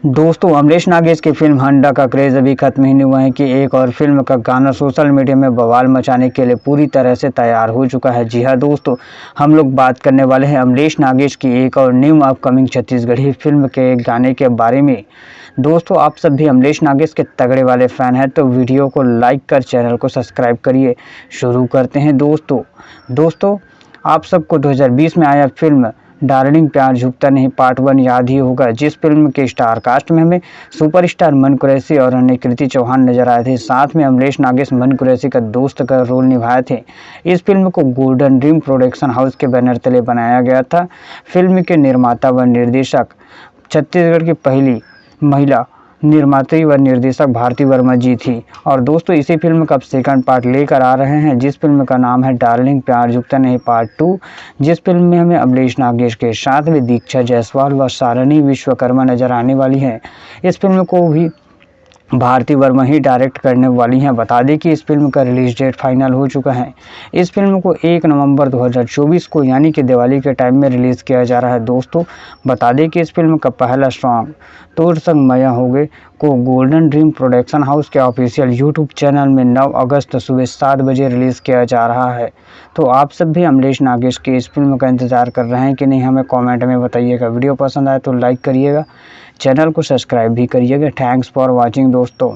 दोस्तों अमरीश नागेश की फिल्म हंडा का क्रेज़ अभी खत्म ही नहीं हुआ है कि एक और फिल्म का गाना सोशल मीडिया में बवाल मचाने के लिए पूरी तरह से तैयार हो चुका है। जी हाँ दोस्तों, हम लोग बात करने वाले हैं अमरीश नागेश की एक और न्यू अपकमिंग छत्तीसगढ़ी फिल्म के एक गाने के बारे में। दोस्तों आप सब भी अमरीश नागेश के तगड़े वाले फ़ैन हैं तो वीडियो को लाइक कर चैनल को सब्सक्राइब करिए। शुरू करते हैं दोस्तों आप सबको 2020 में आया फिल्म डार्लिंग प्यार झुकता नहीं पार्ट 1 याद ही होगा, जिस फिल्म के स्टार कास्ट में हमें सुपरस्टार मन कुरैशी और अन्य कृति चौहान नजर आए थे। साथ में अमरीश नागेश मन कुरैशी का दोस्त का रोल निभाए थे। इस फिल्म को गोल्डन ड्रीम प्रोडक्शन हाउस के बैनर तले बनाया गया था। फिल्म के निर्माता व निर्देशक छत्तीसगढ़ की पहली महिला निर्मात्री व निर्देशक भारती वर्मा जी थी। और दोस्तों इसी फिल्म का अब सेकंड पार्ट लेकर आ रहे हैं, जिस फिल्म का नाम है डार्लिंग प्यार झुकता नहीं पार्ट 2, जिस फिल्म में हमें अमरीश नागेश के साथ में दीक्षा जायसवाल व सारणी विश्वकर्मा नजर आने वाली है। इस फिल्म को भी भारती वर्मा ही डायरेक्ट करने वाली हैं। बता दें कि इस फिल्म का रिलीज डेट फाइनल हो चुका है। इस फिल्म को 1 नवंबर 2024 को यानी कि दिवाली के टाइम में रिलीज किया जा रहा है। दोस्तों बता दें कि इस फिल्म का पहला सॉन्ग तोर संग मया होगे को गोल्डन ड्रीम प्रोडक्शन हाउस के ऑफिशियल यूट्यूब चैनल में 9 अगस्त सुबह 7 बजे रिलीज़ किया जा रहा है। तो आप सब भी अमरीश नागेश की इस फिल्म का इंतज़ार कर रहे हैं कि नहीं, हमें कमेंट में बताइएगा। वीडियो पसंद आए तो लाइक करिएगा, चैनल को सब्सक्राइब भी करिएगा। थैंक्स फॉर वॉचिंग दोस्तों।